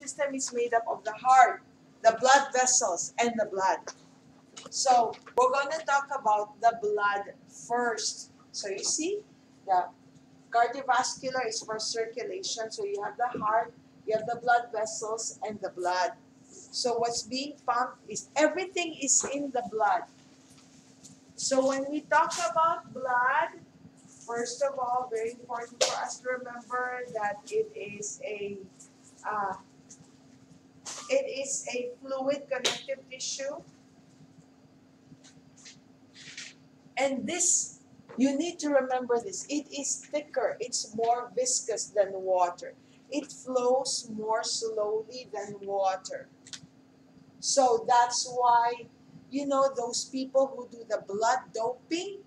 system is made up of the heart, the blood vessels, and the blood. So we're going to talk about the blood first. So you see, the cardiovascular is for circulation. So you have the heart, you have the blood vessels, and the blood. So what's being pumped is everything is in the blood. So when we talk about blood, first of all, very important for us to remember that uh, it is a fluid connective tissue. And this, you need to remember this. It is thicker. It's more viscous than water. It flows more slowly than water. So that's why, those people who do the blood doping,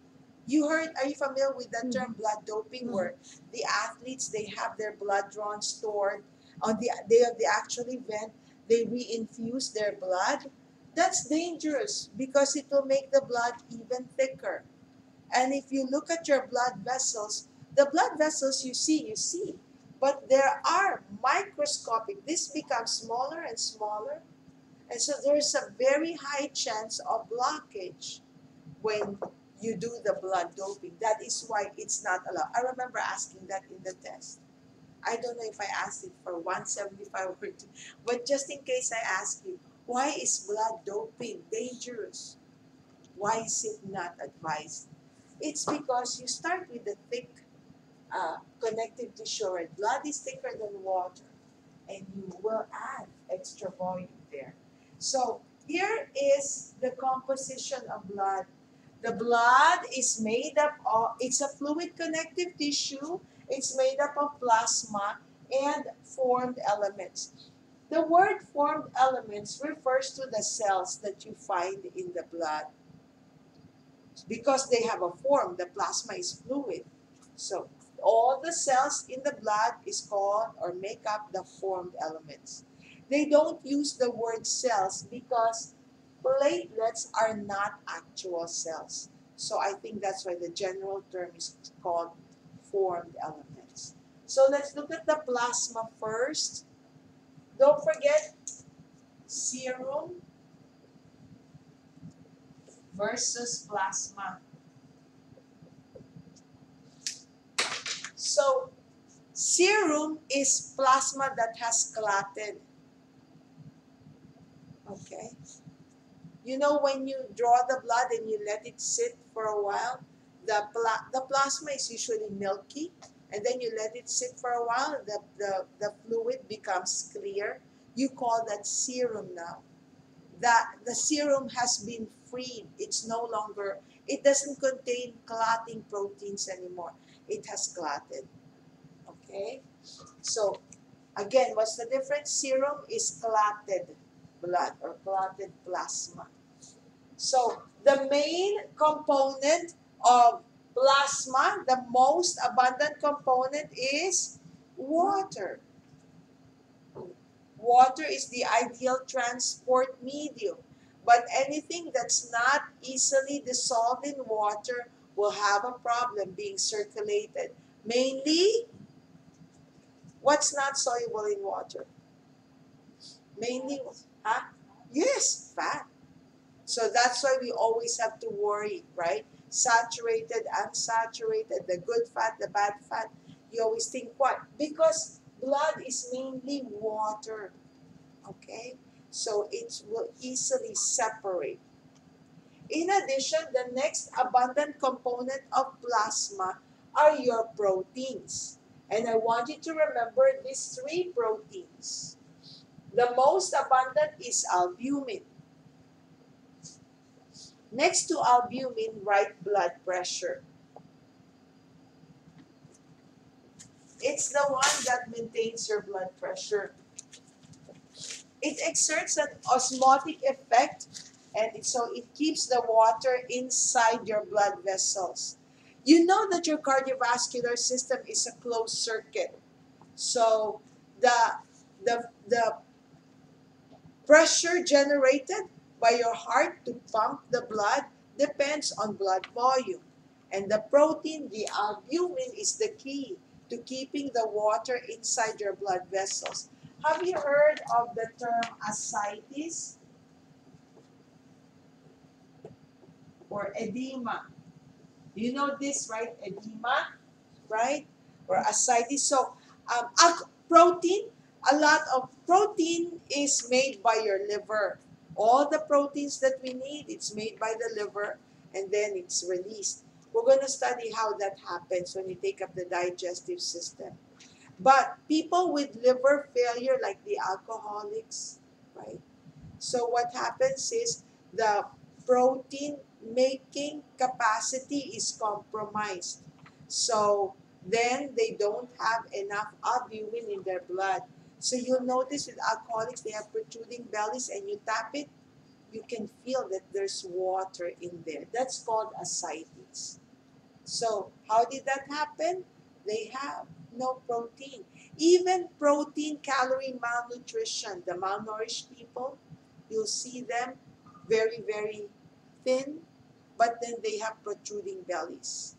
are you familiar with that term, blood doping, where the athletes, they have their blood drawn, stored on the day of the actual event, they reinfuse their blood? That's dangerous because it will make the blood even thicker. And if you look at your blood vessels, the blood vessels you see, but there are microscopic. This becomes smaller and smaller, and so there's a very high chance of blockage when you do the blood doping. That is why it's not allowed. I remember asking that in the test. I don't know if I asked it for 175 or 2, but just in case I ask you, why is blood doping dangerous? Why is it not advised? It's because you start with the thick connective tissue, and blood is thicker than water, and you will add extra volume there. So here is the composition of blood. The blood is made up of, it's a fluid connective tissue. It's made up of plasma and formed elements. The word formed elements refers to the cells that you find in the blood because they have a form. The plasma is fluid. So all the cells in the blood is called or make up the formed elements. They don't use the word cells because platelets are not actual cells. So I think that's why the general term is called formed elements. So let's look at the plasma first. Don't forget serum versus plasma. So serum is plasma that has clotted. Okay. You know when you draw the blood and you let it sit for a while, the plasma is usually milky, and then you let it sit for a while, the fluid becomes clear. You call that serum now. The serum has been freed. It's no longer, it doesn't contain clotting proteins anymore. It has clotted. Okay? So, again, what's the difference? Serum is clotted blood or clotted plasma. So, the main component of plasma, the most abundant component is water. Water is the ideal transport medium, but anything that's not easily dissolved in water will have a problem being circulated. Mainly, what's not soluble in water? Mainly, huh? Yes, fat. So that's why we always have to worry, right? Saturated, unsaturated, the good fat, the bad fat. You always think what? Because blood is mainly water. Okay? So it will easily separate. In addition, the next abundant component of plasma are your proteins. And I want you to remember these three proteins. The most abundant is albumin. Next to albumin, write blood pressure. It's the one that maintains your blood pressure. It exerts an osmotic effect, and so it keeps the water inside your blood vessels. You know that your cardiovascular system is a closed circuit. So the pressure generated by your heart to pump the blood depends on blood volume. And the protein, the albumin, is the key to keeping the water inside your blood vessels. Have you heard of the term ascites or edema? You know this, right? Edema, right? Or ascites. So, protein, a lot of protein is made by your liver. All the proteins that we need, it's made by the liver and then it's released. We're going to study how that happens when you take up the digestive system. But people with liver failure, like the alcoholics, right? So what happens is the protein making capacity is compromised. So then they don't have enough albumin in their blood. So you'll notice with alcoholics, they have protruding bellies and you tap it, you can feel that there's water in there. That's called ascites. So how did that happen? They have no protein. Even protein calorie malnutrition, the malnourished people, you'll see them very, very thin, but then they have protruding bellies.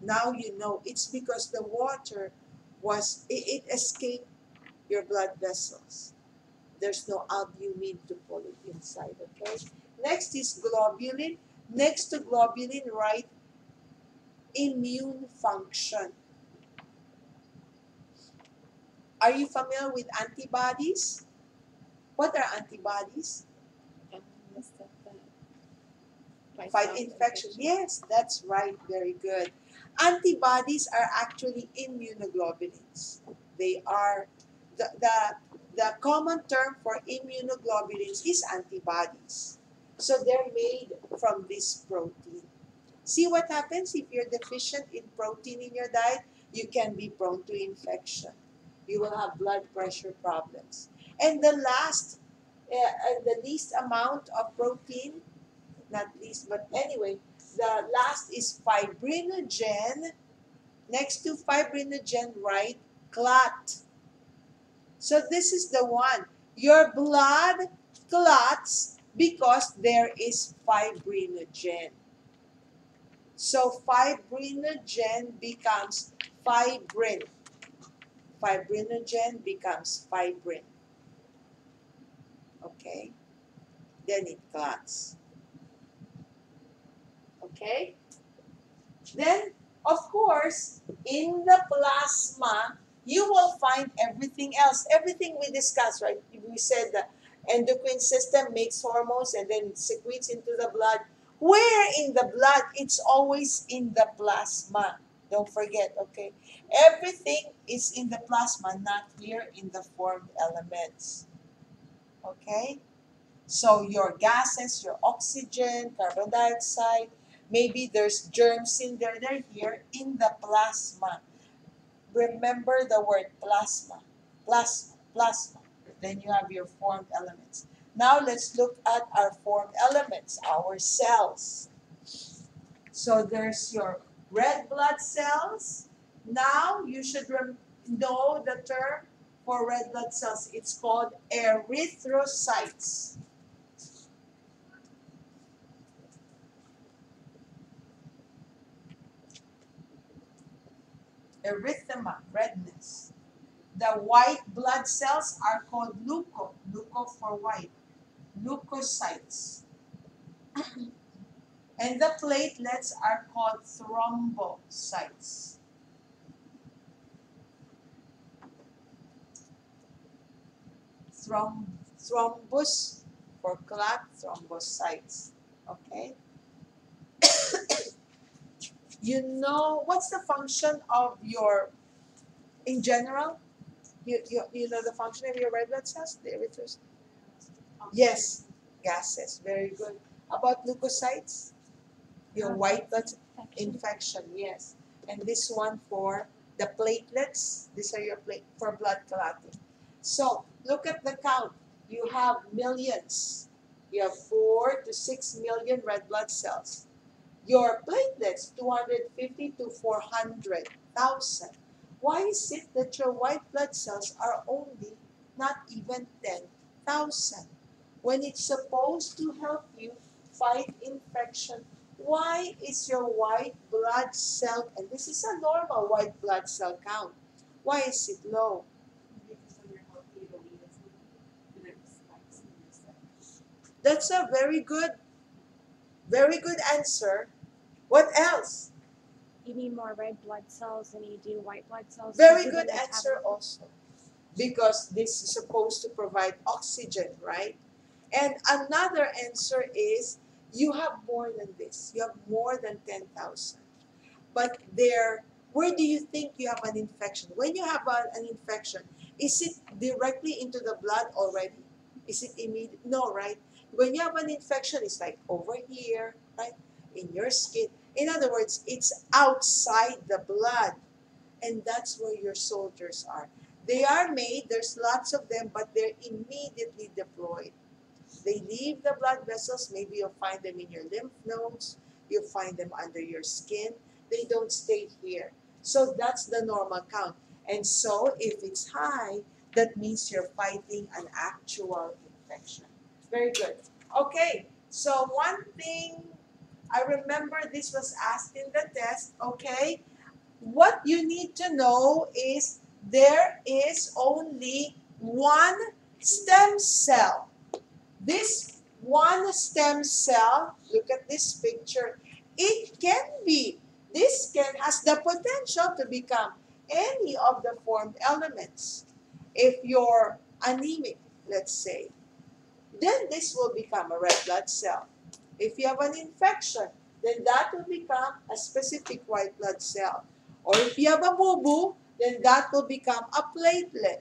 Now you know it's because the water it escaped your blood vessels. There's no albumin to pull it inside, okay? Next is globulin. Next to globulin, right? Immune function. Are you familiar with antibodies? What are antibodies? Fight infection. Yes, that's right. Very good. Antibodies are actually immunoglobulins. They are the common term for immunoglobulins is antibodies. So they're made from this protein. See what happens if you're deficient in protein in your diet? You can be prone to infection. You will have blood pressure problems. And the least amount of protein, not least, but anyway, the last is fibrinogen. Next to fibrinogen, right? Clot. So this is the one. Your blood clots because there is fibrinogen. So fibrinogen becomes fibrin. Fibrinogen becomes fibrin. Okay? Then it clots. Okay? Then, of course, in the plasma, you will find everything else. Everything we discussed, right? We said the endocrine system makes hormones and then it secretes into the blood. Where in the blood? It's always in the plasma. Don't forget, okay? Everything is in the plasma, not here in the formed elements. Okay? So your gases, your oxygen, carbon dioxide, maybe there's germs in there. They're here in the plasma. Remember the word plasma. Plasma, plasma. Then you have your formed elements. Now let's look at our formed elements, our cells. So there's your red blood cells. Now you should know the term for red blood cells. It's called erythrocytes. Erythema, redness. The white blood cells are called leuco for white, leukocytes. And the platelets are called thrombocytes. Thrombus for clot, thrombocytes. Okay? You know, what's the function of your, in general? You know the function of your red blood cells, the erythrocytes? Yes, gases. Very good. About leukocytes? Your white blood infection, yes. And this one for the platelets. These are your plate for blood clotting. So look at the count. You have millions. You have 4 to 6 million red blood cells. Your platelets, 250 to 400,000. Why is it that your white blood cells are only not even 10,000? When it's supposed to help you fight infection, why is your white blood cell, and this is a normal white blood cell count, why is it low? That's a very good answer. What else? You need more red blood cells than you do white blood cells. Very to do good the answer metabolism. also. Because this is supposed to provide oxygen, right? And another answer is you have more than this. You have more than 10,000. But where do you think you have an infection? When you have an infection, is it directly into the blood already? Is it immediate? No, right? When you have an infection, it's like over here, right? In your skin. In other words, it's outside the blood. And that's where your soldiers are. They are made, there's lots of them, but they're immediately deployed. They leave the blood vessels. Maybe you'll find them in your lymph nodes. You'll find them under your skin. They don't stay here. So that's the normal count. And so if it's high, that means you're fighting an actual infection. Very good. Okay, so one thing I remember this was asked in the test, okay? What you need to know is there is only one stem cell. This one stem cell, look at this picture, this has the potential to become any of the formed elements. If you're anemic, let's say, then this will become a red blood cell. If you have an infection, then that will become a specific white blood cell. Or if you have a boo-boo, then that will become a platelet.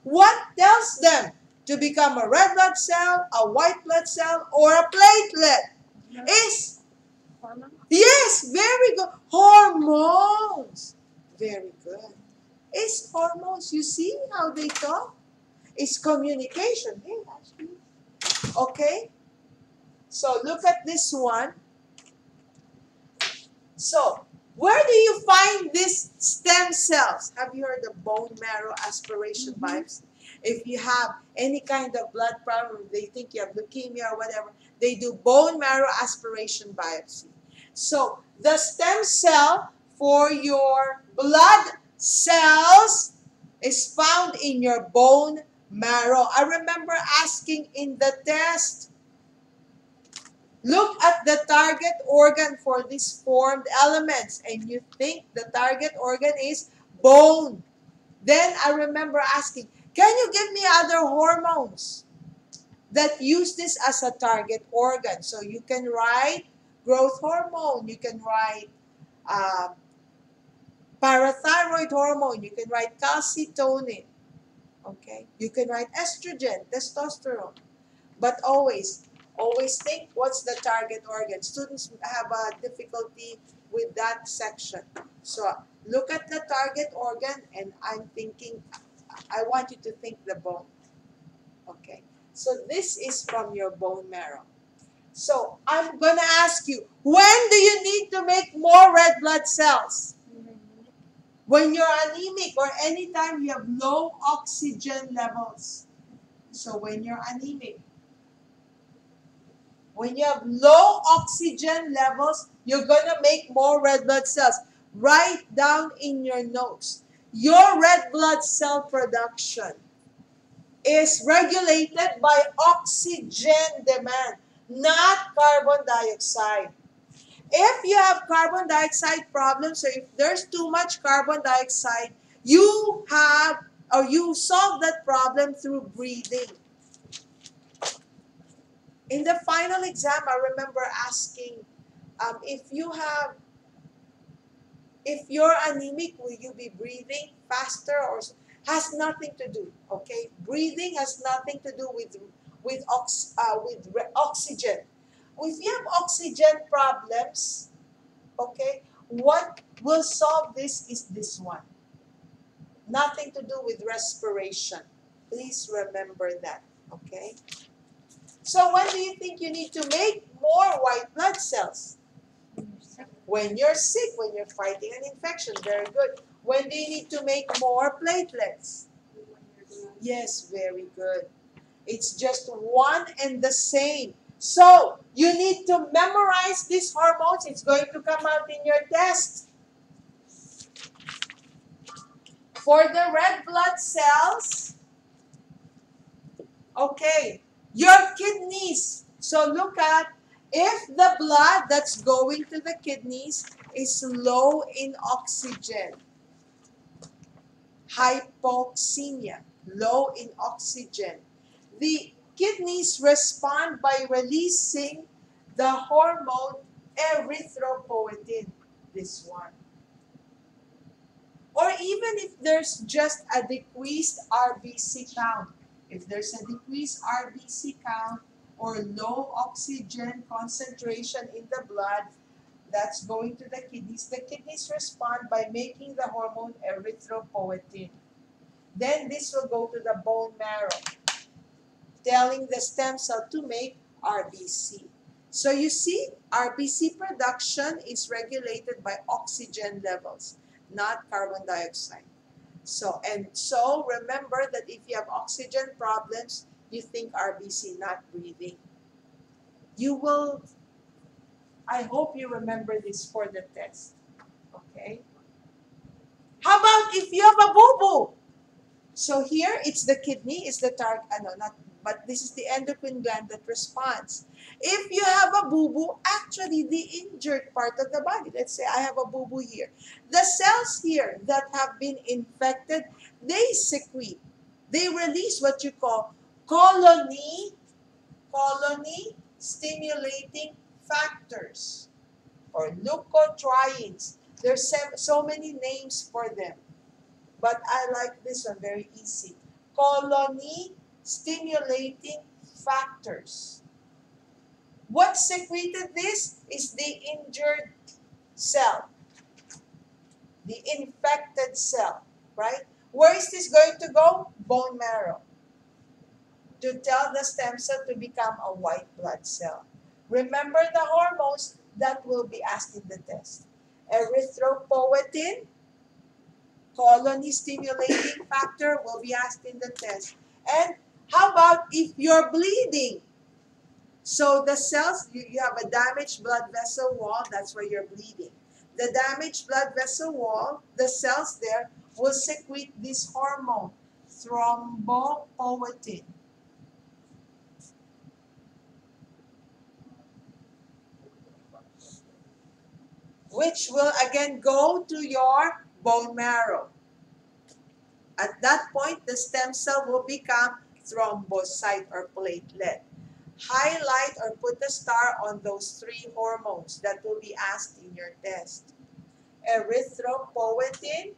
What tells them to become a red blood cell, a white blood cell, or a platelet? Is Hormone? yes, very good. Hormones. Very good. It's hormones. You see how they talk? It's communication. Hey, Ashley. Okay? So look at this one. So, where do you find these stem cells? Have you heard of bone marrow aspiration biopsy? If you have any kind of blood problem, they think you have leukemia or whatever, they do bone marrow aspiration biopsy. So, the stem cell for your blood cells is found in your bone marrow. I remember asking in the test, look at the target organ for these formed elements, and you think the target organ is bone. Then I remember asking, can you give me other hormones that use this as a target organ? So you can write growth hormone, you can write uh, parathyroid hormone, you can write calcitonin, okay? You can write estrogen, testosterone. But always think what's the target organ. Students have a difficulty with that section. So look at the target organ, and I'm thinking, I want you to think the bone. Okay. So this is from your bone marrow. So I'm going to ask you, when do you need to make more red blood cells? When you're anemic or anytime you have low oxygen levels. So when you're anemic, when you have low oxygen levels, you're going to make more red blood cells. Write down in your notes. Your red blood cell production is regulated by oxygen demand, not carbon dioxide. If you have carbon dioxide problems, or if there's too much carbon dioxide, you solve that problem through breathing. In the final exam, I remember asking, if you're anemic, will you be breathing faster or has nothing to do? Okay, breathing has nothing to do with oxygen. If you have oxygen problems, okay, what will solve this is this one. Nothing to do with respiration. Please remember that. Okay. So when do you think you need to make more white blood cells? When you're sick, when you're fighting an infection. Very good. When do you need to make more platelets? Yes, very good. It's just one and the same. So you need to memorize these hormones. It's going to come out in your test. For the red blood cells, okay, Your kidneys. So look at, if the blood that's going to the kidneys is low in oxygen, hypoxemia, low in oxygen, the kidneys respond by releasing the hormone erythropoietin, this one. Or even if there's just a decreased RBC count, if there's a decreased RBC count or low oxygen concentration in the blood that's going to the kidneys respond by making the hormone erythropoietin. Then this will go to the bone marrow, telling the stem cell to make RBC. So you see, RBC production is regulated by oxygen levels, not carbon dioxide. So remember that if you have oxygen problems, you think RBC, not breathing. You will, I hope you remember this for the test. Okay? How about if you have a boo-boo? So here, it's the kidney, is the target, but this is the endocrine gland that responds. If you have a boo-boo, actually the injured part of the body, let's say I have a boo-boo here, the cells here that have been infected, they secrete, they release what you call colony stimulating factors, or leukotrienes. There's so many names for them, but I like this one, very easy. Colony stimulating factors. What secreted this is the injured cell, the infected cell, right? Where is this going to go? Bone marrow, to tell the stem cell to become a white blood cell. Remember the hormones that will be asked in the test. Erythropoietin, colony stimulating factor will be asked in the test. And how about if you're bleeding? So the cells, you have a damaged blood vessel wall, that's where you're bleeding. The damaged blood vessel wall, the cells there will secrete this hormone, thrombopoietin. Which will again go to your bone marrow. At that point, the stem cell will become thrombocyte or platelet. Highlight or put a star on those three hormones that will be asked in your test. Erythropoietin,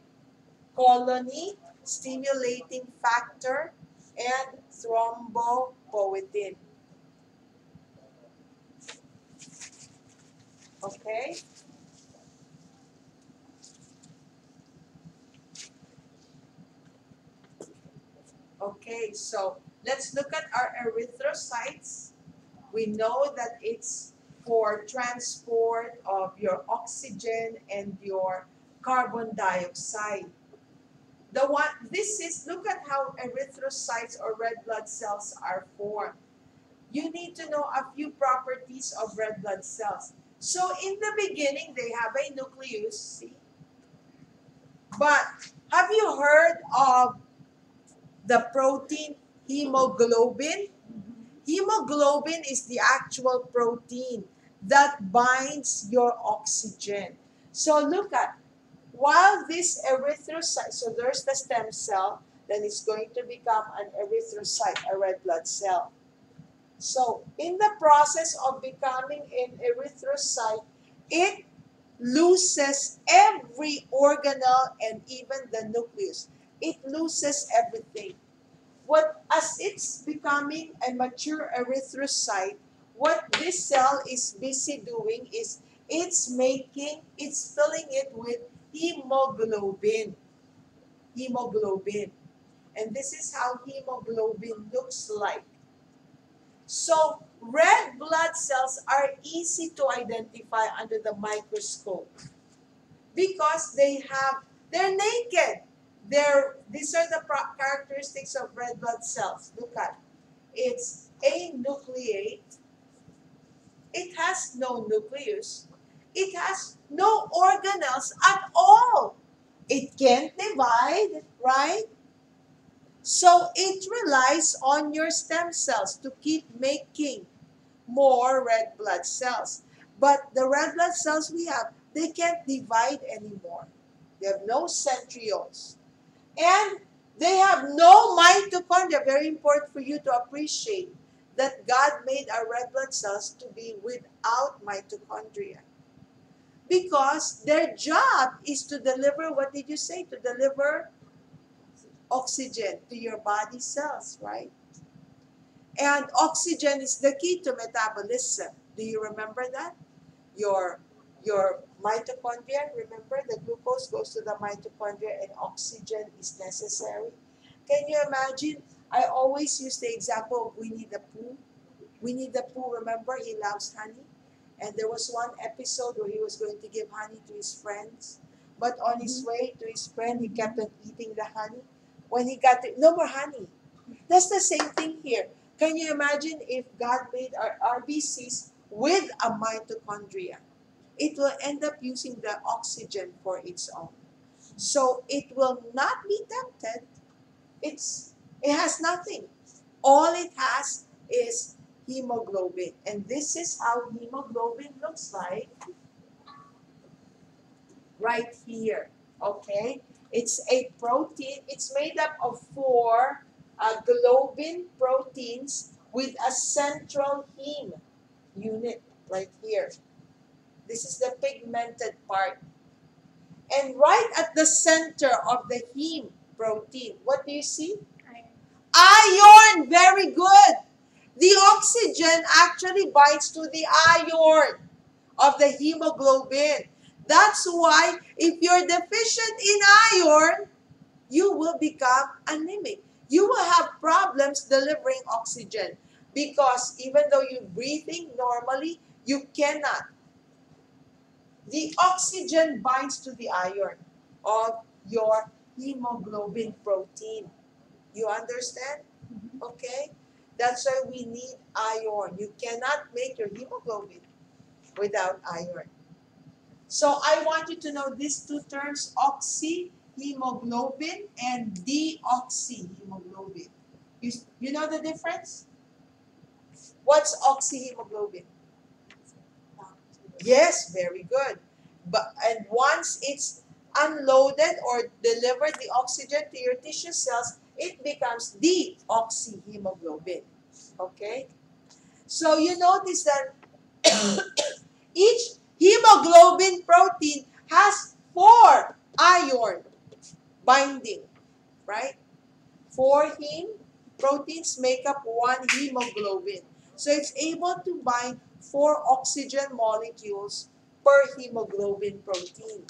colony stimulating factor, and thrombopoietin. Okay? Okay, so let's look at our erythrocytes. We know that it's for transport of your oxygen and your carbon dioxide. Look at how erythrocytes or red blood cells are formed. You need to know a few properties of red blood cells. So in the beginning, they have a nucleus, see? But have you heard of the protein hemoglobin? Hemoglobin is the actual protein that binds your oxygen. So look at, while this erythrocyte, so there's the stem cell, then it's going to become an erythrocyte, a red blood cell. So in the process of becoming an erythrocyte, it loses every organelle and even the nucleus. It loses everything. As it's becoming a mature erythrocyte, what this cell is busy doing is it's filling it with hemoglobin. Hemoglobin. And this is how hemoglobin looks like. So red blood cells are easy to identify under the microscope because they're naked. These are the characteristics of red blood cells. Look at, it's anucleate. It has no nucleus. It has no organelles at all. It can't divide, right? So it relies on your stem cells to keep making more red blood cells. But the red blood cells we have, they can't divide anymore. They have no centrioles. And they have no mitochondria. Very important for you to appreciate that God made our red blood cells to be without mitochondria. Because their job is to deliver, what did you say? To deliver oxygen to your body cells, right? And oxygen is the key to metabolism. Do you remember that? Your your mitochondria, remember the glucose goes to the mitochondria and oxygen is necessary. Can you imagine? I always use the example of Winnie the Pooh. Winnie the Pooh, remember, he loves honey. And there was one episode where he was going to give honey to his friends. But on his way to his friend, he kept on eating the honey. When he got to, no more honey. That's the same thing here. Can you imagine if God made our RBCs with a mitochondria? It will end up using the oxygen for its own. So it will not be tempted. It has nothing. All it has is hemoglobin. And this is how hemoglobin looks like right here. Okay? It's a protein. It's made up of four globin proteins with a central heme unit right here. This is the pigmented part. And right at the center of the heme protein, what do you see? Iron. Iron! Very good. The oxygen actually binds to the iron of the hemoglobin. That's why if you're deficient in iron, you will become anemic. You will have problems delivering oxygen because even though you're breathing normally, you cannot. The oxygen binds to the iron of your hemoglobin protein. You understand? Okay? That's why we need iron. You cannot make your hemoglobin without iron. So I want you to know these two terms, oxyhemoglobin and deoxyhemoglobin. You know the difference? What's oxyhemoglobin? Yes, very good. But and once it's unloaded or delivered the oxygen to your tissue cells, it becomes deoxyhemoglobin. Okay? So you notice that each hemoglobin protein has four iron binding, right? Four heme proteins make up one hemoglobin. So it's able to bind four oxygen molecules per hemoglobin protein.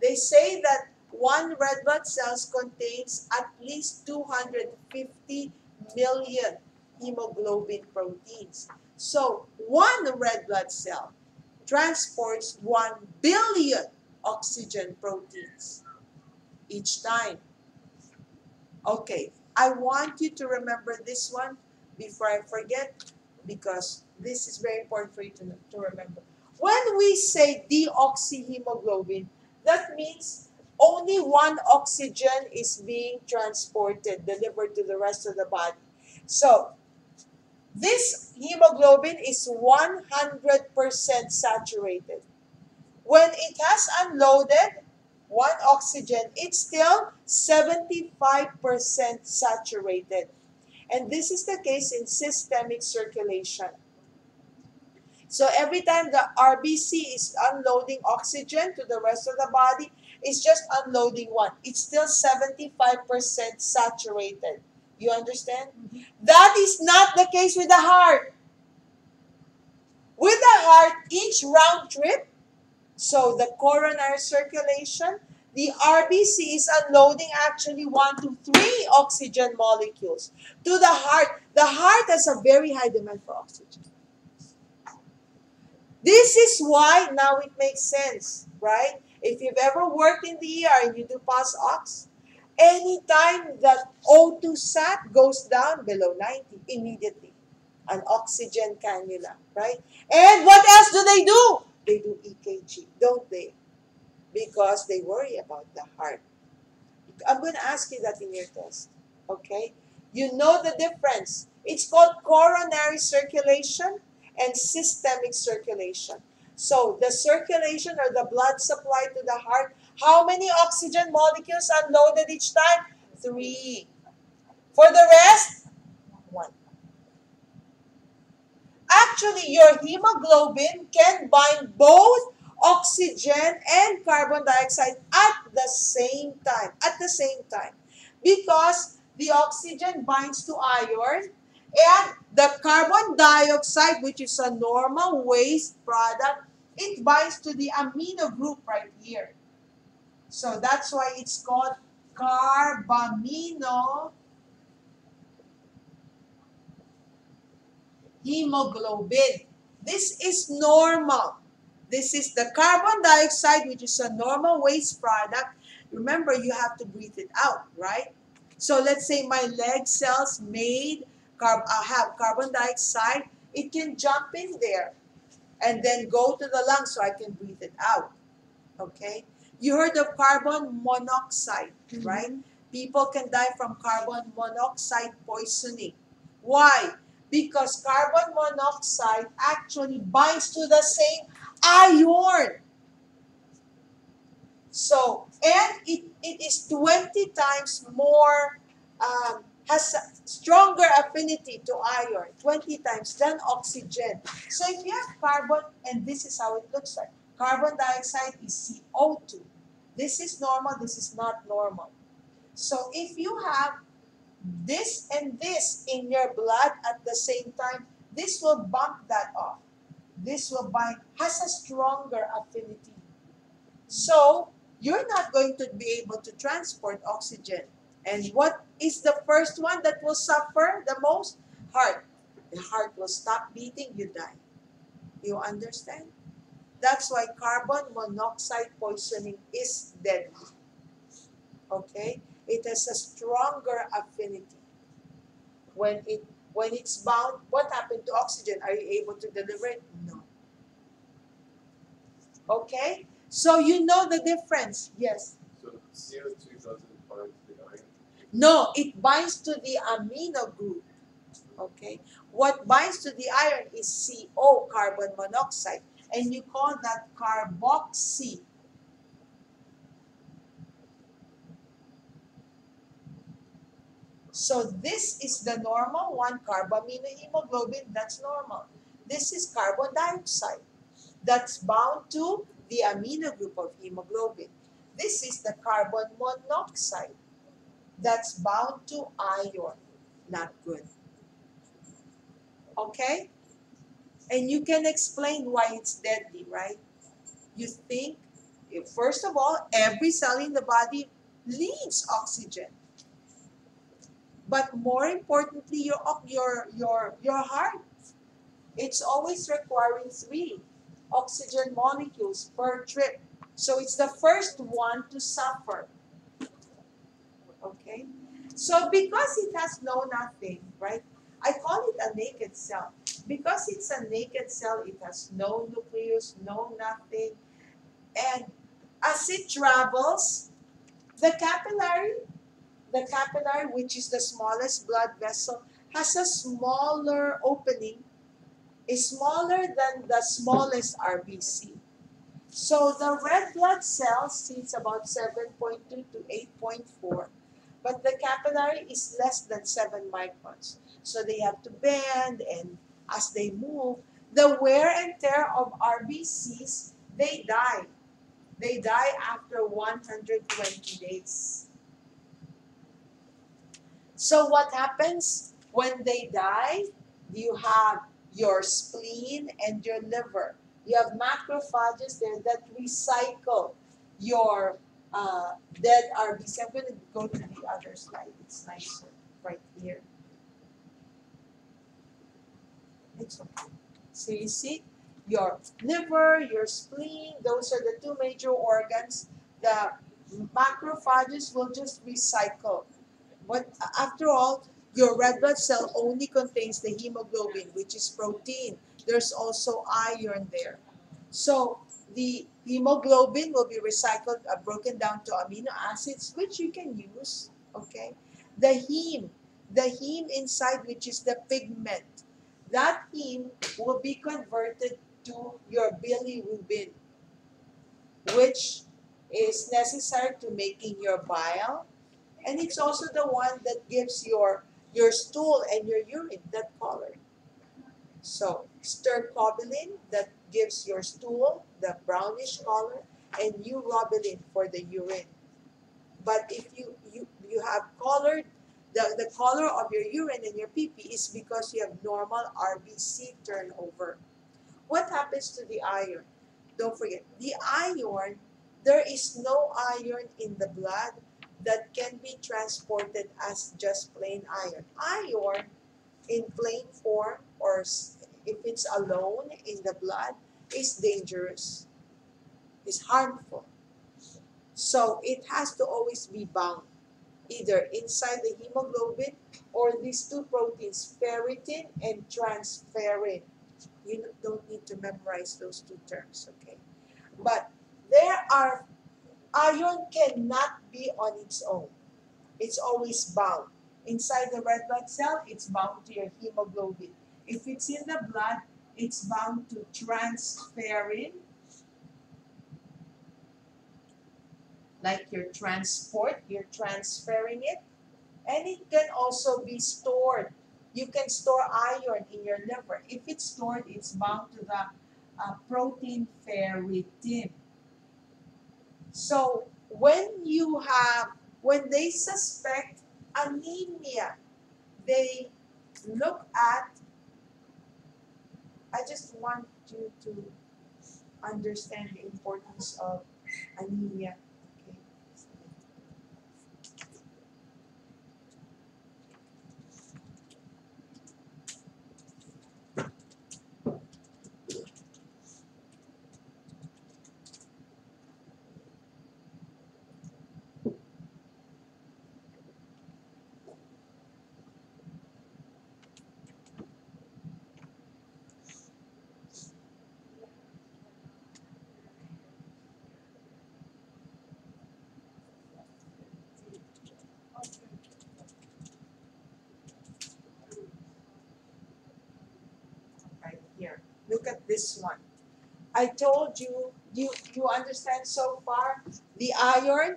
They say that one red blood cells contains at least 250 million hemoglobin proteins. So one red blood cell transports 1 billion oxygen proteins each time. Okay, I want you to remember this one before I forget because this is very important for you to remember. When we say deoxyhemoglobin, that means only one oxygen is being transported, delivered to the rest of the body. So, this hemoglobin is 100% saturated. When it has unloaded one oxygen, it's still 75% saturated. And this is the case in systemic circulation. So every time the RBC is unloading oxygen to the rest of the body, it's just unloading one. It's still 75% saturated. You understand? That is not the case with the heart. With the heart, each round trip, so the coronary circulation, the RBC is unloading actually 1 to 3 oxygen molecules to the heart. The heart has a very high demand for oxygen. This is why now it makes sense, right? If you've ever worked in the ER and you do pulse ox, anytime that O2 sat goes down below 90, immediately an oxygen cannula, right? And what else do? They do EKG, don't they? Because they worry about the heart. I'm going to ask you that in your test. Okay? You know the difference. It's called coronary circulation and systemic circulation. So the circulation or the blood supply to the heart, how many oxygen molecules unloaded each time? 3. For the rest, 1. Actually, your hemoglobin can bind both oxygen and carbon dioxide at the same time. At the same time. Because the oxygen binds to iron and the carbon dioxide, which is a normal waste product, it binds to the amino group right here. So that's why it's called carbamino hemoglobin. This is normal. This is the carbon dioxide, which is a normal waste product. Remember, you have to breathe it out, right? So let's say my leg cells have carbon dioxide. It can jump in there and then go to the lungs so I can breathe it out. Okay? You heard of carbon monoxide, right? People can die from carbon monoxide poisoning. Why? Because carbon monoxide actually binds to the same iron. So, and it is 20 times more, has a stronger affinity to iron, 20 times than oxygen. So if you have carbon, and this is how it looks like. Carbon dioxide is CO2. This is normal, this is not normal. So if you have this and this in your blood at the same time, this will bump that off. This will bind, has a stronger affinity. So you're not going to be able to transport oxygen. And what is the first one that will suffer the most? Heart. The heart will stop beating, you die. You understand? That's why carbon monoxide poisoning is deadly. Okay? It has a stronger affinity. When it's bound, what happened to oxygen? Are you able to deliver it? No. Okay? So you know the difference. Yes. So CO2 doesn't bind to the iron? No, it binds to the amino group. Okay? What binds to the iron is CO, carbon monoxide. And you call that carboxy. So this is the normal one, carbaminohemoglobin, that's normal. This is carbon dioxide that's bound to the amino group of hemoglobin. This is the carbon monoxide that's bound to iron. Not good. Okay? And you can explain why it's deadly, right? You think, first of all, every cell in the body needs oxygen. But more importantly, your heart, it's always requiring 3 oxygen molecules per trip. So it's the first one to suffer. Okay? So because it has no nothing, right? I call it a naked cell. Because it's a naked cell, it has no nucleus, no nothing. And as it travels, the capillary, which is the smallest blood vessel, has a smaller opening, is smaller than the smallest RBC. So the red blood cells, see, it's about 7.2 to 8.4, but the capillary is less than 7 microns. So they have to bend, and as they move, the wear and tear of RBCs, they die. They die after 120 days. So what happens when they die? You have your spleen and your liver. You have macrophages there that recycle your dead RBC. I'm going to go to the other slide. It's nicer right here. It's okay. So you see, your liver, your spleen, those are the 2 major organs. The macrophages will just recycle. But after all, your red blood cell only contains the hemoglobin, which is protein. There's also iron there. So the hemoglobin will be recycled, broken down to amino acids, which you can use. Okay. the heme inside, which is the pigment, that heme will be converted to your bilirubin, which is necessary to making your bile, and it's also the one that gives your stool and your urine that color. So stercobilin that gives your stool the brownish color, and urobilin for the urine. But if you have colored, the color of your urine and your pee is because you have normal RBC turnover. What happens to the iron? Don't forget, the iron, there is no iron in the blood that can be transported as just plain iron. Iron in plain form, or if it's alone in the blood, is dangerous, is harmful. So it has to always be bound, either inside the hemoglobin or these two proteins, ferritin and transferrin. You don't need to memorize those two terms, okay? But there are, iron cannot be on its own. It's always bound. Inside the red blood cell, it's bound to your hemoglobin. If it's in the blood, it's bound to transferrin, like your transport, you're transferring it. And it can also be stored. You can store iron in your liver. If it's stored, it's bound to the protein ferritin. So when they suspect anemia, they look at, I just want you to understand the importance of anemia. Okay. Right here. Look at this one. I told you, you understand so far? The iron,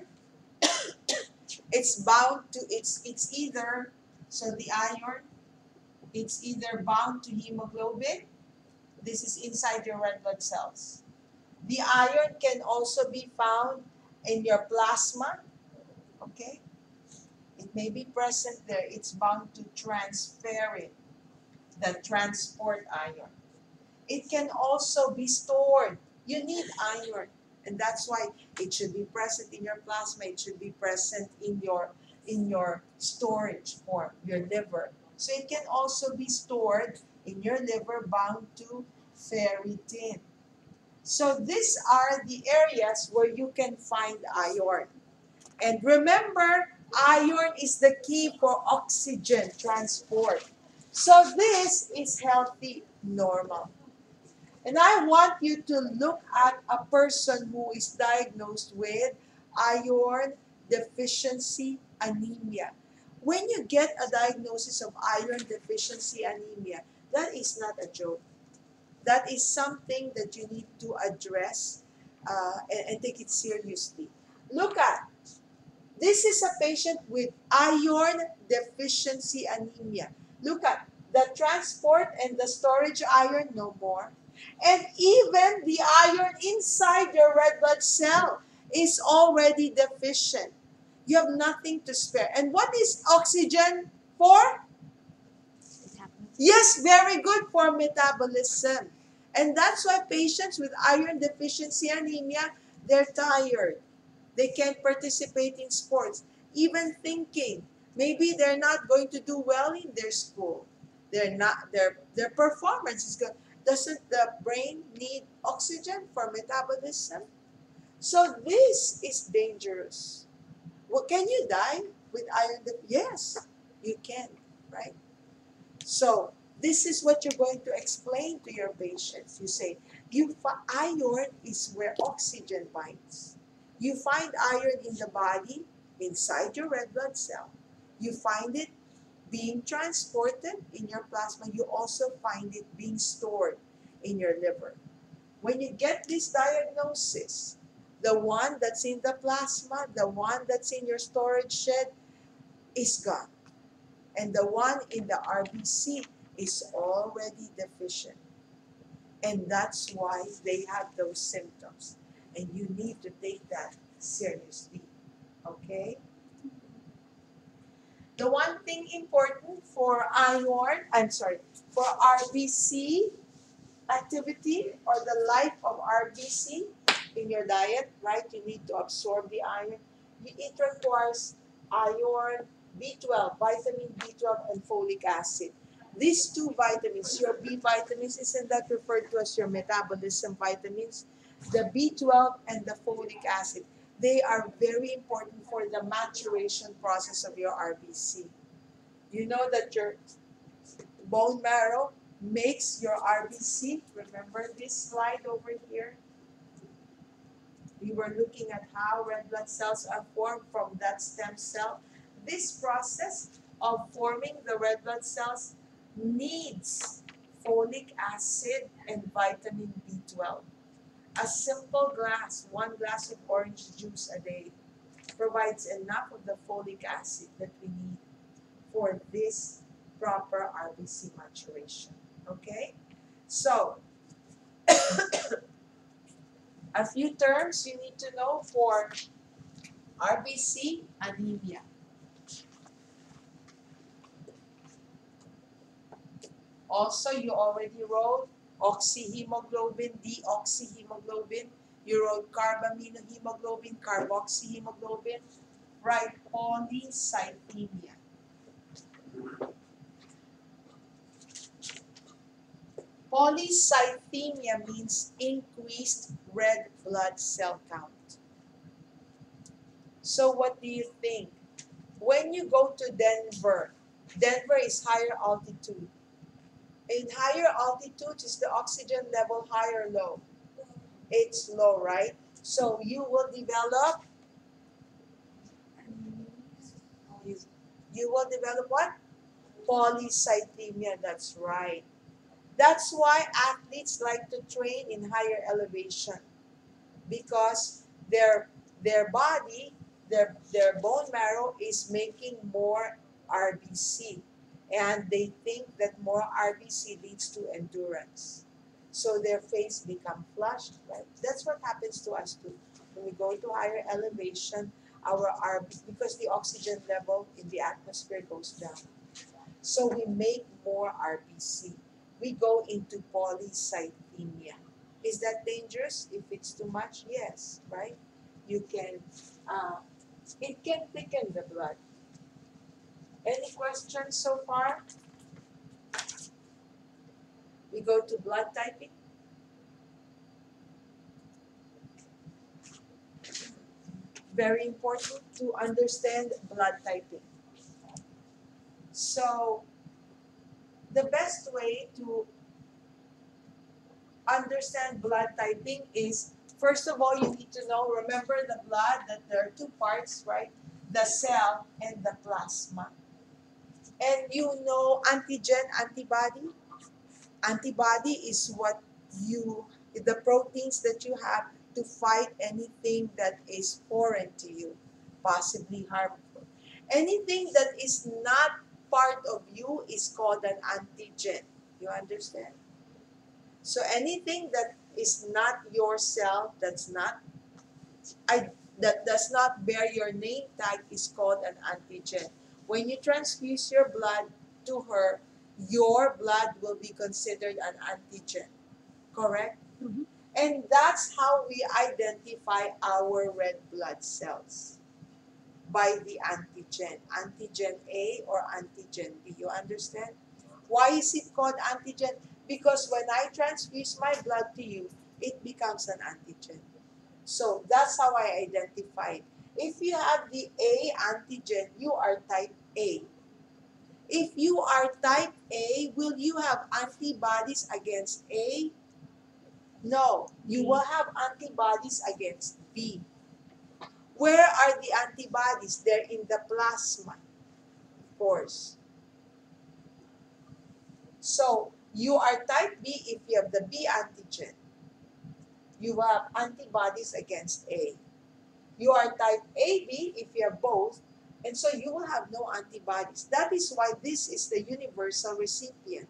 it's bound to, it's either, so the iron, it's either bound to hemoglobin. This is inside your red blood cells. The iron can also be found in your plasma. Okay? It may be present there. It's bound to transferrin, the transport iron. It can also be stored. You need iron. And that's why it should be present in your plasma. It should be present in your storage form, your liver. So it can also be stored in your liver, bound to ferritin. So these are the areas where you can find iron. And remember, iron is the key for oxygen transport. So this is healthy, normal. And I want you to look at a person who is diagnosed with iron deficiency anemia. When you get a diagnosis of iron deficiency anemia, that is not a joke. That is something that you need to address and take it seriously. Look at, this is a patient with iron deficiency anemia. Look at the transport and the storage iron, no more. And even the iron inside your red blood cell is already deficient. You have nothing to spare. And what is oxygen for? Yes, very good for metabolism. And that's why patients with iron deficiency anemia, they're tired. They can't participate in sports. Even thinking, maybe they're not going to do well in their school. They're not, their performance is good. Doesn't the brain need oxygen for metabolism? So this is dangerous. Well, can you die with iron deficiency? Yes, you can, right? So this is what you're going to explain to your patients. You say, iron is where oxygen binds. You find iron in the body, inside your red blood cell. You find it being transported in your plasma. You also find it being stored in your liver. When you get this diagnosis, the one that's in the plasma, the one that's in your storage shed is gone. And the one in the RBC is already deficient. And that's why they have those symptoms. And you need to take that seriously. Okay? The one thing important for for RBC activity or the life of RBC in your diet, right? You need to absorb the iron. It requires iron, B12, vitamin B12, and folic acid. These two vitamins, your B vitamins, isn't that referred to as your metabolism vitamins? The B12 and the folic acid, they are very important for the maturation process of your RBC. You know that your bone marrow makes your RBC. Remember this slide over here? We were looking at how red blood cells are formed from that stem cell. This process of forming the red blood cells needs folic acid and vitamin B12. A simple glass, 1 glass of orange juice a day, provides enough of the folic acid that we need for this proper RBC maturation. Okay? So, a few terms you need to know for RBC anemia. Also, you already wrote oxyhemoglobin, deoxyhemoglobin. You wrote carbaminohemoglobin, carboxyhemoglobin. Right, polycythemia. Polycythemia means increased red blood cell count. So what do you think? When you go to Denver, Denver is higher altitude. In higher altitude, is the oxygen level high or low? It's low, right? So you will develop, you will develop what? Polycythemia, that's right. That's why athletes like to train in higher elevation because their body, their bone marrow is making more RBC, and they think that more RBC leads to endurance. So their face become flushed, right? That's what happens to us too. When we go to higher elevation, our RBC, because the oxygen level in the atmosphere goes down. So we make more RBC. We go into polycythemia. Is that dangerous if it's too much? Yes, right? You can, it can thicken the blood. Any questions so far? We go to blood typing. Very important to understand blood typing. So, the best way to understand blood typing is, first of all, you need to know, remember the blood, that there are two parts, right? The cell and the plasma. And you know antigen, antibody? Antibody is what the proteins that you have to fight anything that is foreign to you, possibly harmful. Anything that is not part of you is called an antigen. You understand? So anything that is not your cell, that does not bear your name tag is called an antigen. When you transfuse your blood to her, your blood will be considered an antigen. Correct? Mhm. And that's how we identify our red blood cells, by the antigen. Antigen A or antigen B. You understand? Why is it called antigen? Because when I transfuse my blood to you, it becomes an antigen. So that's how I identify it. If you have the A antigen, you are type A. If you are type A, will you have antibodies against A? No, you will have antibodies against B. Where are the antibodies? They're in the plasma. course. So you are type B if you have the B antigen. You have antibodies against A. You are type AB if you have both, and so you will have no antibodies. That is why this is the universal recipient.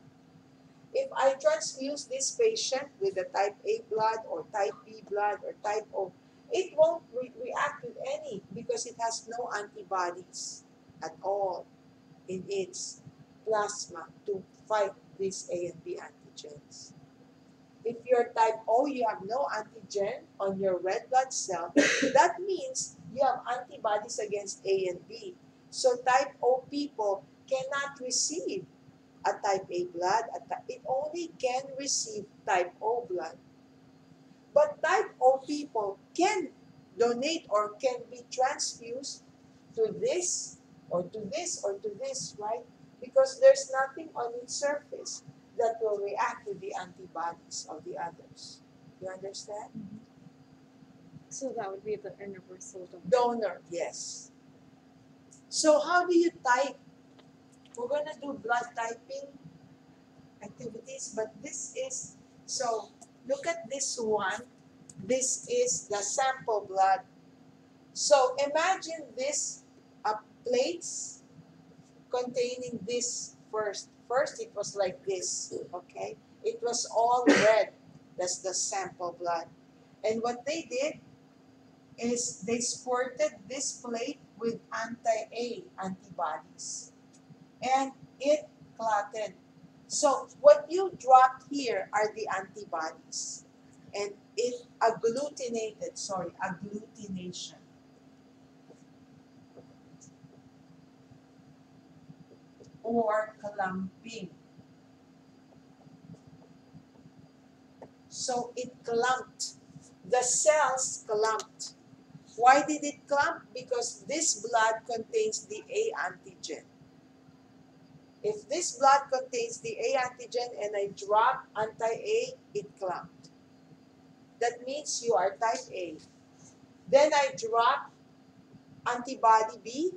If I transfuse this patient with the type A blood or type B blood or type O, it won't react with any because it has no antibodies at all in its plasma to fight these A and B antigens. If you're type O, you have no antigen on your red blood cell. That means you have antibodies against A and B. So type O people cannot receive a type A blood. It only can receive type O blood. But type O people can donate or can be transfused to this or to this or to this, right? Because there's nothing on its surface that will react with the antibodies of the others. You understand? So that would be the universal donor. Donor, yes. So how do you type? We're going to do blood typing activities, but this is, so look at this one. This is the sample blood. So imagine this plates containing this first. First it was like this, okay? It was all red. That's the sample blood. And what they did is they squirted this plate with anti-A antibodies. And it clotted. So what you dropped here are the antibodies. And it agglutination. Or clumping. So it clumped. The cells clumped. Why did it clump? Because this blood contains the A antigen. If this blood contains the A antigen and I drop anti-A, it clumped. That means you are type A. Then I drop antibody B,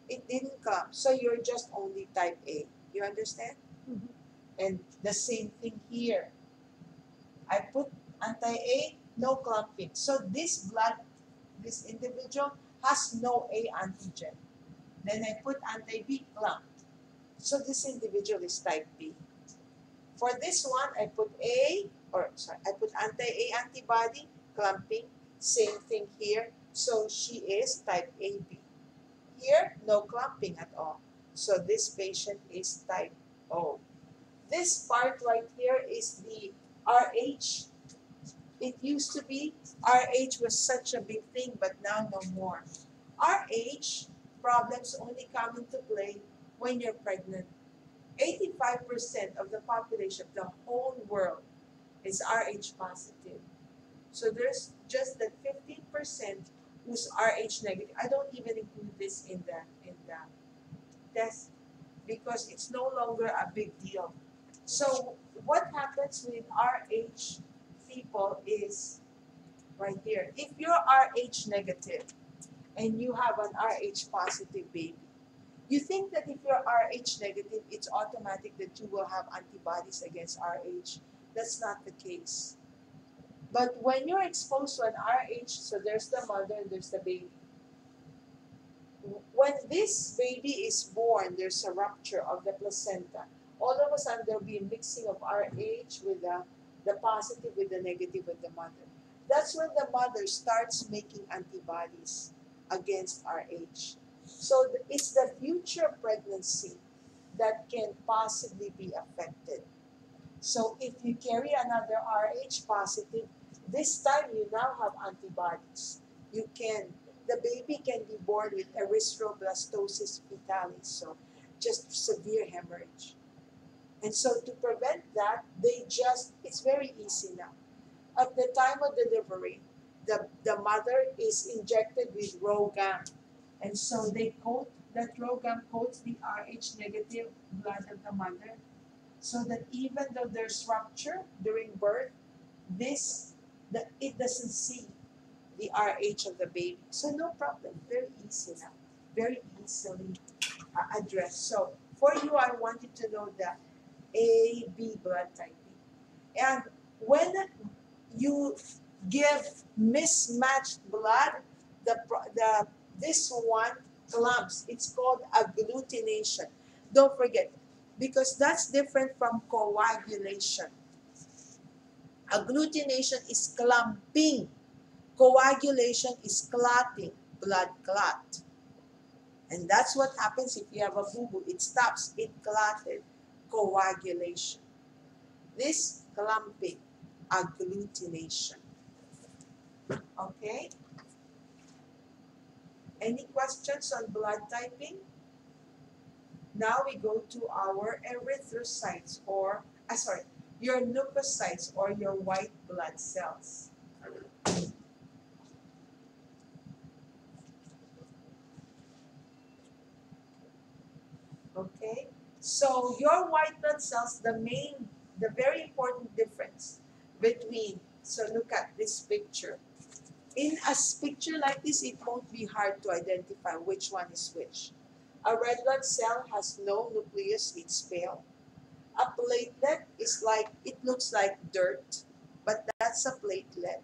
it didn't clump. So you're just only type A. You understand? Mhm. And the same thing here. I put anti-A, no clumping. So this blood, this individual has no A antigen. Then I put anti-B, clump. So this individual is type B. For this one, I put I put anti-A antibody, clumping, same thing here. So she is type AB. Here, no clumping at all. So this patient is type O. This part right here is the RH. It used to be RH was such a big thing, but now no more. RH problems only come into play when you're pregnant. 85% of the population of the whole world is RH positive. So there's just that 15% who's RH negative. I don't even include this in the test because it's no longer a big deal. So what happens with RH people is right here. If you're RH negative and you have an RH positive baby, you think that if you're RH negative, it's automatic that you will have antibodies against RH. That's not the case. But when you're exposed to an RH, so there's the mother and there's the baby. When this baby is born, there's a rupture of the placenta. All of a sudden, there'll be a mixing of RH with the positive with the negative with the mother. That's when the mother starts making antibodies against RH. So it's the future pregnancy that can possibly be affected. So if you carry another RH positive, this time you now have antibodies. The baby can be born with erythroblastosis fetalis, so just severe hemorrhage. And so to prevent that, it's very easy now. At the time of delivery, the mother is injected with RhoGAM. And so that RhoGAM coats the RH negative blood of the mother so that even though there's rupture during birth, it doesn't see the RH of the baby. So no problem, very easy now, very easily address. So for you, I want you to know the AB blood typing. And when you give mismatched blood, this one clumps. It's called agglutination. Don't forget, because that's different from coagulation. Agglutination is clumping. Coagulation is clotting, blood clot. And that's what happens if you have a boo-boo. It stops, it clotted. Coagulation. This clumping, agglutination. Okay? Any questions on blood typing? Now we go to our erythrocytes your leukocytes or your white blood cells. Okay? So your white blood cells, the very important difference between, so look at this picture. In a picture like this, it won't be hard to identify which one is which. A red blood cell has no nucleus, it's pale. A platelet is like, it looks like dirt, but that's a platelet.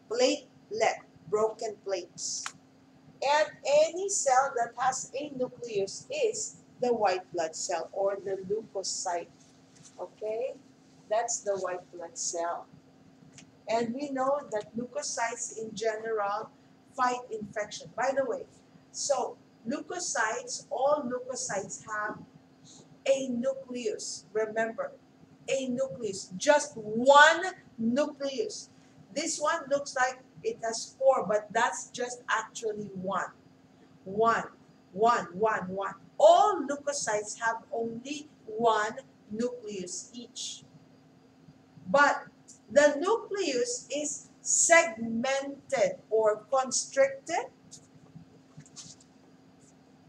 Platelet, broken plates. And any cell that has a nucleus is the white blood cell or the leukocyte. Okay? That's the white blood cell. And we know that leukocytes in general fight infection. By the way, so leukocytes, all leukocytes have a nucleus. Remember, a nucleus, just one nucleus. This one looks like it has four, but that's just actually one. One. All leukocytes have only one nucleus each. But the nucleus is segmented or constricted,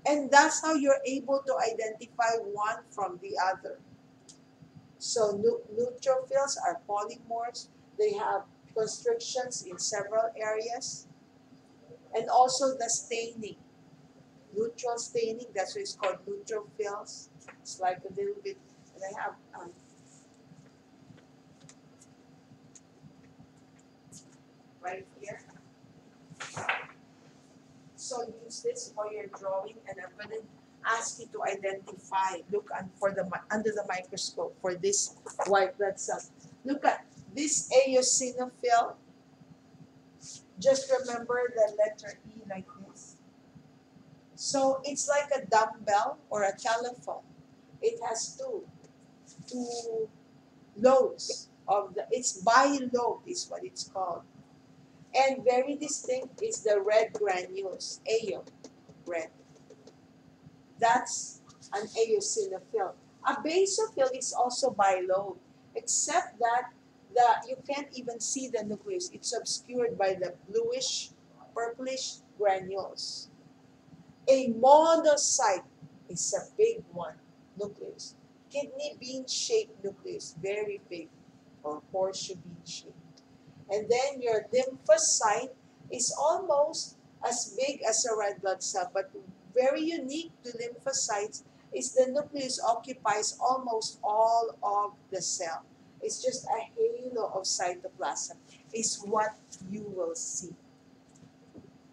and that's how you're able to identify one from the other. So neutrophils are polymorphs. They have constrictions in several areas. And also the staining. Neutral staining, that's why it's called neutrophils. It's like a little bit, and I have right here. So use this for your drawing, and I'm going to ask you to identify, look for under the microscope for this white blood cell. Look at this eosinophil. Just remember the letter E like this. So it's like a dumbbell or a telephone. It has two lobes it's bilobe is what it's called. And very distinct is the red granules, AO, red. That's an eosinophil. A basophil is also bilobe, except that you can't even see the nucleus. It's obscured by the bluish, purplish granules. A monocyte is a big one, nucleus. Kidney bean shaped nucleus, very big, or horseshoe bean shaped. And then your lymphocyte is almost as big as a red blood cell, but very unique to lymphocytes is the nucleus occupies almost all of the cell. It's just a halo of cytoplasm is what you will see.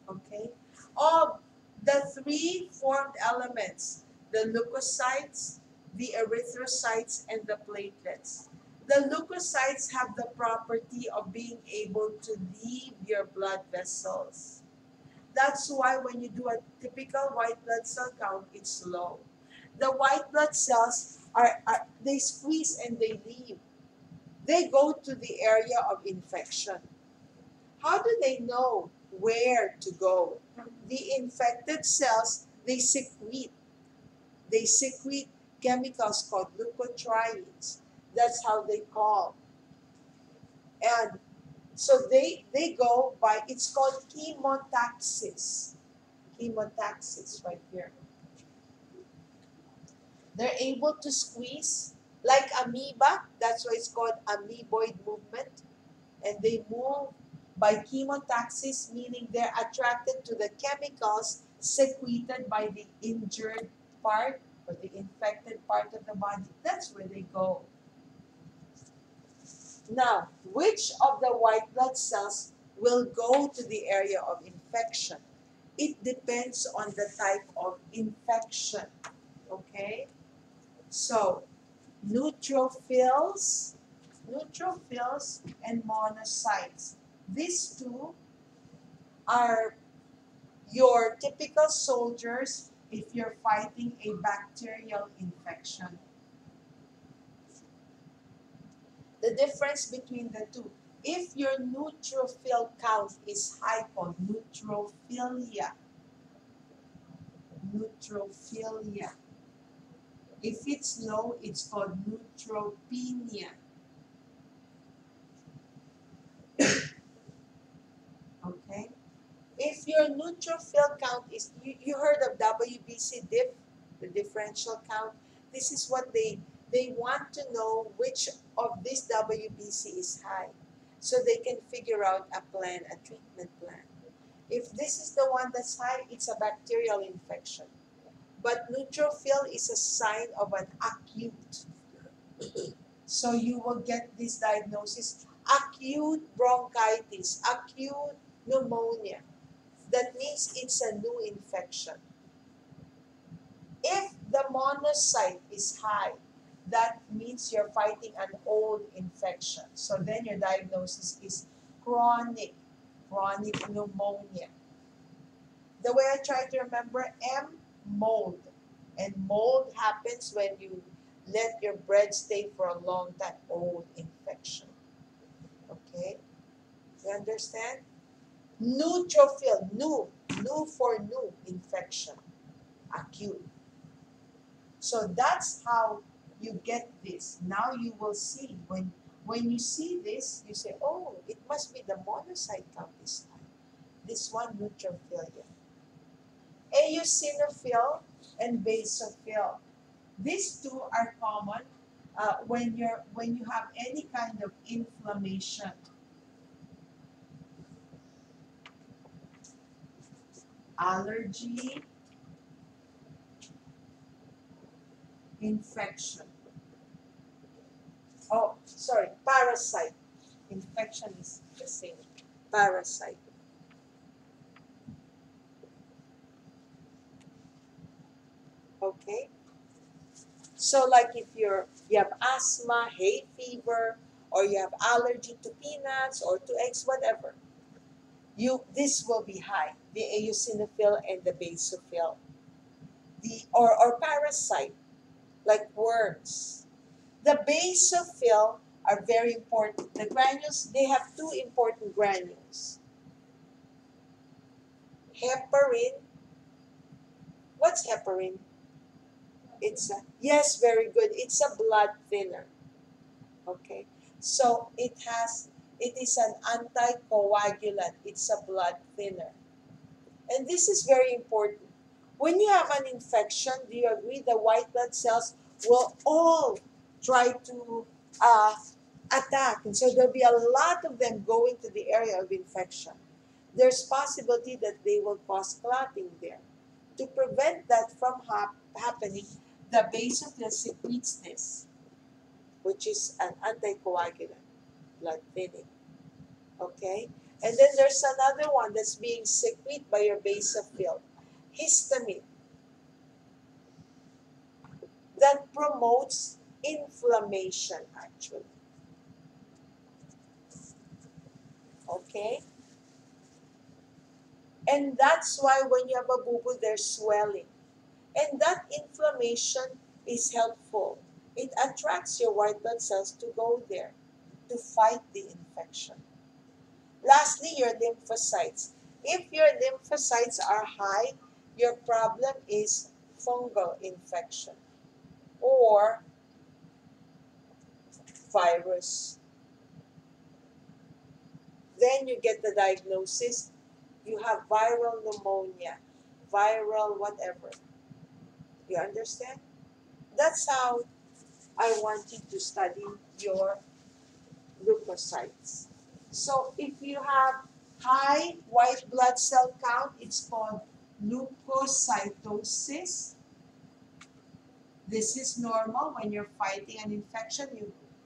Okay? Of the three formed elements, the leukocytes, the erythrocytes, and the platelets. The leukocytes have the property of being able to leave your blood vessels. That's why when you do a typical white blood cell count, it's low. The white blood cells they squeeze and they leave. They go to the area of infection. How do they know where to go? The infected cells, they secrete chemicals called leukotrienes. That's how they call. And so they go by, it's called chemotaxis. Chemotaxis right here. They're able to squeeze like amoeba. That's why it's called amoeboid movement. And they move by chemotaxis, meaning they're attracted to the chemicals secreted by the injured part or the infected part of the body, that's where they go. Now, which of the white blood cells will go to the area of infection? It depends on the type of infection. Okay? So, neutrophils and monocytes. These two are your typical soldiers if you're fighting a bacterial infection. The difference between the two, if your neutrophil count is high, called neutrophilia. Neutrophilia. If it's low, it's called neutropenia. Okay? If your neutrophil count is, you heard of WBC diff, the differential count. This is what they want to know which of this WBC is high, so they can figure out a plan, a treatment plan. If this is the one that's high, it's a bacterial infection. But neutrophil is a sign of an acute. So you will get this diagnosis: acute bronchitis, acute pneumonia. That means it's a new infection. If the monocyte is high, that means you're fighting an old infection. So then your diagnosis is chronic pneumonia. The way I try to remember, M, mold. And mold happens when you let your bread stay for a long time. Old infection. Okay? You understand? Neutrophil, new for new infection, acute. So that's how you get this. Now you will see, when you see this, you say, oh, it must be the monocyte count this time. This one, neutrophilia. Eosinophil and basophil. These two are common when you have any kind of inflammation. Allergy, infection. Oh, sorry, parasite. Infection is the same. Parasite. Okay? So like if you have asthma, hay fever, or you have allergy to peanuts or to eggs, whatever, this will be high. The eosinophil and the basophil. Or parasite, like worms. The basophil are very important. The granules, they have two important granules. Heparin. What's heparin? Yes, very good. It's a blood thinner. Okay. So it is an anticoagulant. It's a blood thinner. And this is very important. When you have an infection, do you agree the white blood cells will all try to attack? And so there'll be a lot of them going to the area of infection. There's possibility that they will cause clotting there. To prevent that from happening, the basophil secretes this, which is an anticoagulant, blood thinning. Okay? And then there's another one that's being secreted by your basophil, histamine, that promotes inflammation actually. Okay? And that's why when you have a boo-boo, there's swelling. And that inflammation is helpful. It attracts your white blood cells to go there to fight the infection. Lastly, your lymphocytes. If your lymphocytes are high, your problem is fungal infection or virus. Then you get the diagnosis. You have viral pneumonia, viral whatever. You understand? That's how I want you to study your leukocytes. So if you have high white blood cell count, it's called leukocytosis. This is normal. When you're fighting an infection,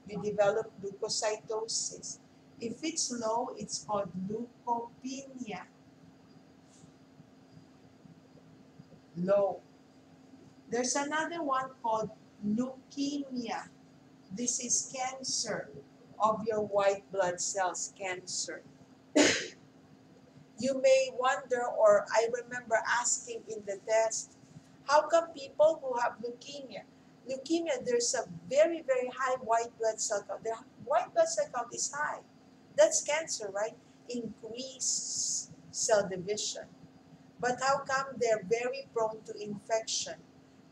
you develop leukocytosis. If it's low, it's called leukopenia. Low. There's another one called leukemia. This is cancer of your white blood cells, cancer. You may wonder, or I remember asking in the test, how come people who have leukemia, there's a very, very high white blood cell count. The white blood cell count is high. That's cancer, right? Increased cell division. But how come they're very prone to infection?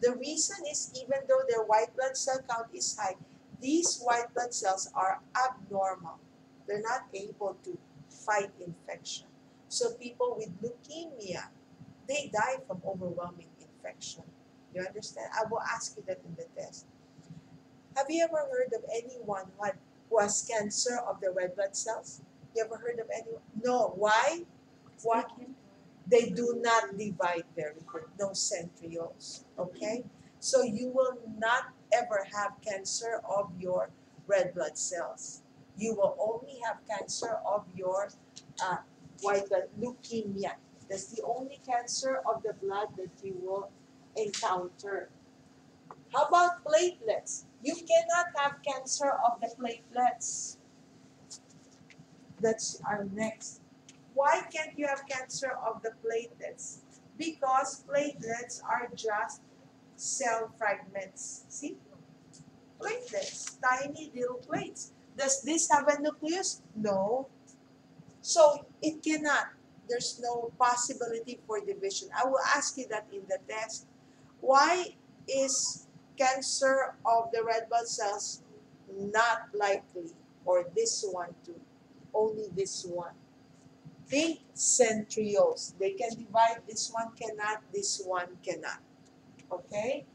The reason is, even though their white blood cell count is high, these white blood cells are abnormal. They're not able to fight infection. So people with leukemia, they die from overwhelming infection. You understand? I will ask you that in the test. Have you ever heard of anyone who has cancer of the red blood cells? You ever heard of anyone? No. Why? Why? They do not divide very good. No centrioles. Okay? So you will not ever have cancer of your red blood cells. You will only have cancer of your white blood leukemia. That's the only cancer of the blood that you will encounter. How about platelets? You cannot have cancer of the platelets. That's our next. Why can't you have cancer of the platelets? Because platelets are just cell fragments. See? Platelets, tiny little plates. Does this have a nucleus? No. So it cannot. There's no possibility for division. I will ask you that in the test. Why is cancer of the red blood cells not likely? Or this one too. Only this one. Think centrioles. They can divide. This one cannot. This one cannot. Okay?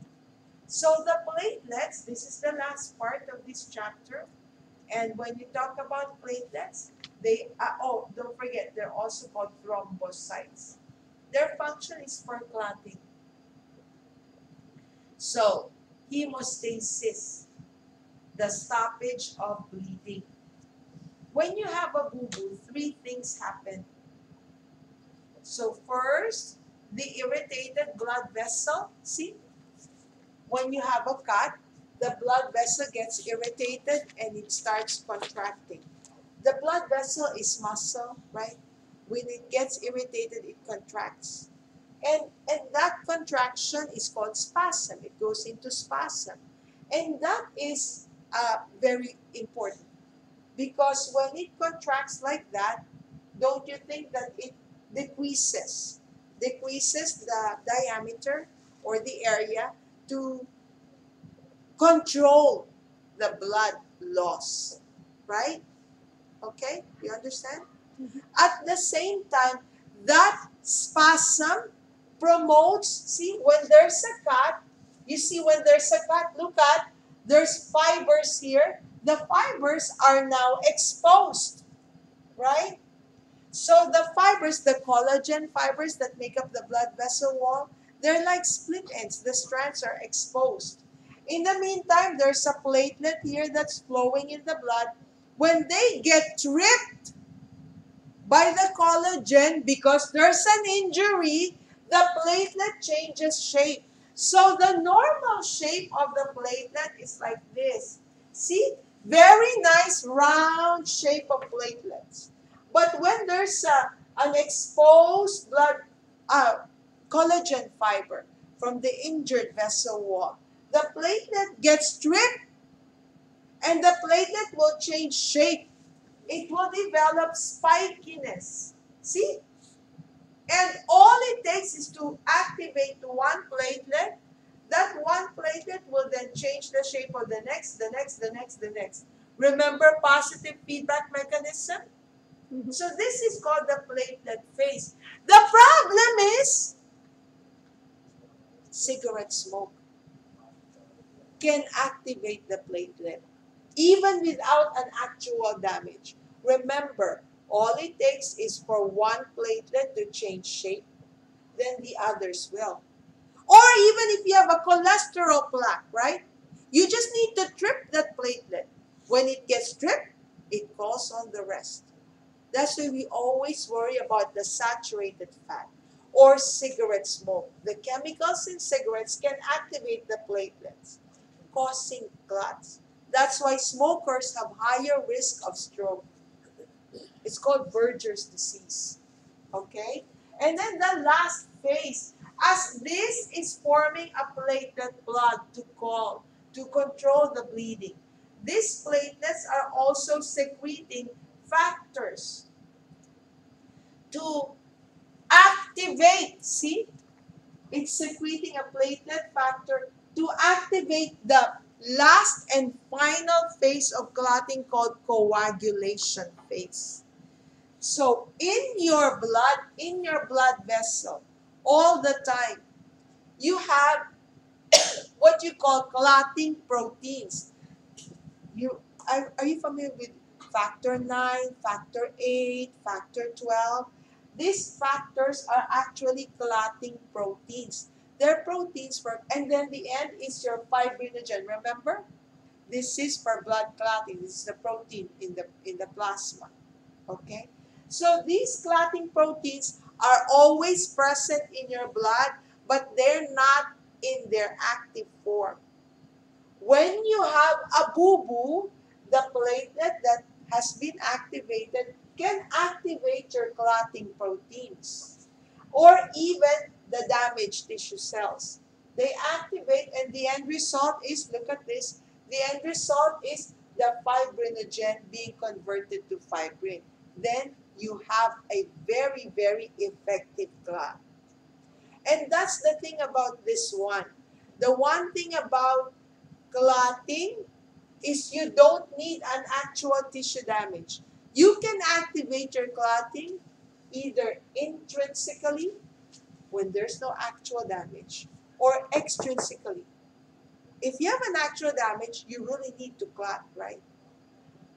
So the platelets, this is the last part of this chapter. And when you talk about platelets, they don't forget, they're also called thrombocytes. Their function is for clotting. So, hemostasis, the stoppage of bleeding. When you have a boo-boo, three things happen. So first, the irritated blood vessel. See, when you have a cut, the blood vessel gets irritated and it starts contracting. The blood vessel is muscle, right? When it gets irritated, it contracts. And that contraction is called spasm. It goes into spasm. And that is very important because when it contracts like that, don't you think that it decreases the diameter or the area to control the blood loss, right? Okay, you understand? At the same time, that spasm promotes, see, when there's a cut, you see when there's a cut, look at, there's fibers here. The fibers are now exposed, right? So the fibers, the collagen fibers that make up the blood vessel wall, they're like split ends. The strands are exposed. In the meantime, there's a platelet here that's flowing in the blood. When they get tripped by the collagen, because there's an injury, the platelet changes shape. So the normal shape of the platelet is like this. See? Very nice round shape of platelets. But when there's an exposed blood collagen fiber from the injured vessel wall, the platelet gets stripped and the platelet will change shape. It will develop spikiness. See? And all it takes is to activate one platelet. That one platelet will then change the shape of the next, the next, the next, the next. Remember positive feedback mechanism? So this is called the platelet phase. The problem is cigarette smoke can activate the platelet even without an actual damage. Remember, all it takes is for one platelet to change shape, then the others will. Or even if you have a cholesterol plaque, right? You just need to trip that platelet. When it gets tripped, it calls on the rest. That's why we always worry about the saturated fat or cigarette smoke. The chemicals in cigarettes can activate the platelets, causing clots. That's why smokers have higher risk of stroke. It's called Berger's disease. Okay? And then the last phase, as this is forming a platelet blood to control the bleeding, these platelets are also secreting factors to activate, see? It's secreting a platelet factor to activate the last and final phase of clotting called coagulation phase. So in your blood vessel, all the time, you have what you call clotting proteins. Are you familiar with factor 9, factor 8, factor 12? These factors are actually clotting proteins. They're proteins for, and then the end is your fibrinogen. Remember? This is for blood clotting. This is the protein in the plasma. Okay? So these clotting proteins are always present in your blood, but they're not in their active form. When you have a boo-boo, the platelet that has been activated can activate your clotting proteins or even the damaged tissue cells. They activate, and the end result is, look at this, the end result is the fibrinogen being converted to fibrin. Then you have a very, very effective clot. And that's the thing about this one. The one thing about clotting is you don't need an actual tissue damage. You can activate your clotting either intrinsically when there's no actual damage or extrinsically. If you have an actual damage, you really need to clot, right?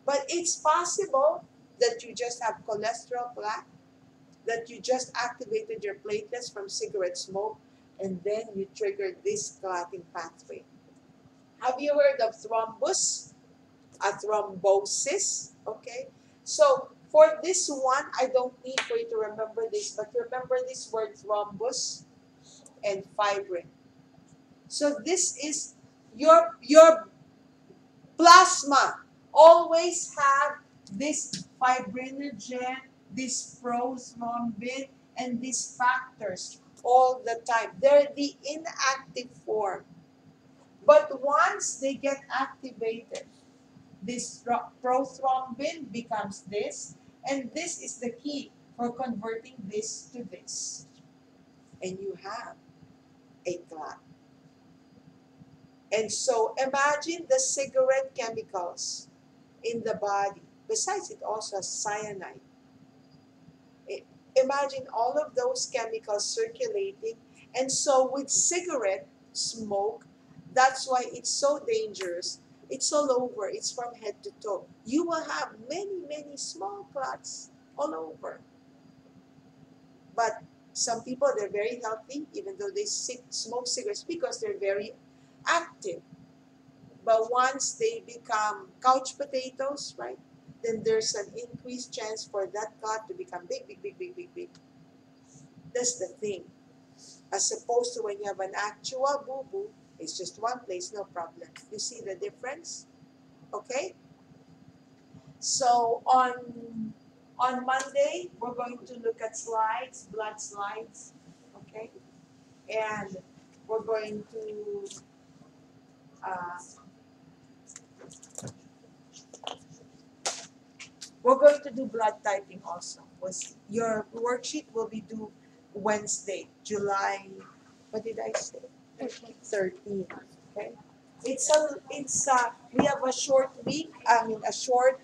But it's possible that you just have cholesterol plaque, that you just activated your platelets from cigarette smoke, and then you triggered this clotting pathway. Have you heard of thrombus? A thrombosis? Okay? So, for this one, I don't need for you to remember this, but remember this word thrombus and fibrin. So, this is your plasma always have this fibrinogen, this prothrombin, and these factors all the time. They're the inactive form. But once they get activated, this prothrombin becomes this, and this is the key for converting this to this. And you have a clot. And so imagine the cigarette chemicals in the body. Besides, it also has cyanide. Imagine all of those chemicals circulating. And so with cigarette smoke, that's why it's so dangerous. It's all over. It's from head to toe. You will have many, many small clots all over. But some people, they're very healthy, even though they smoke cigarettes because they're very active. But once they become couch potatoes, right, then there's an increased chance for that clot to become big, big, big, big, big, big. That's the thing. As opposed to when you have an actual boo-boo, it's just one place, no problem. You see the difference? Okay? So on Monday, we're going to look at slides, blood slides. Okay? And we're going to do blood typing also. Your worksheet will be due Wednesday, July, what did I say? 13th. Okay? We have a short week, a short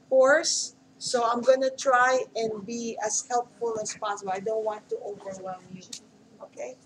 course. So I'm gonna try and be as helpful as possible. I don't want to overwhelm you. Okay?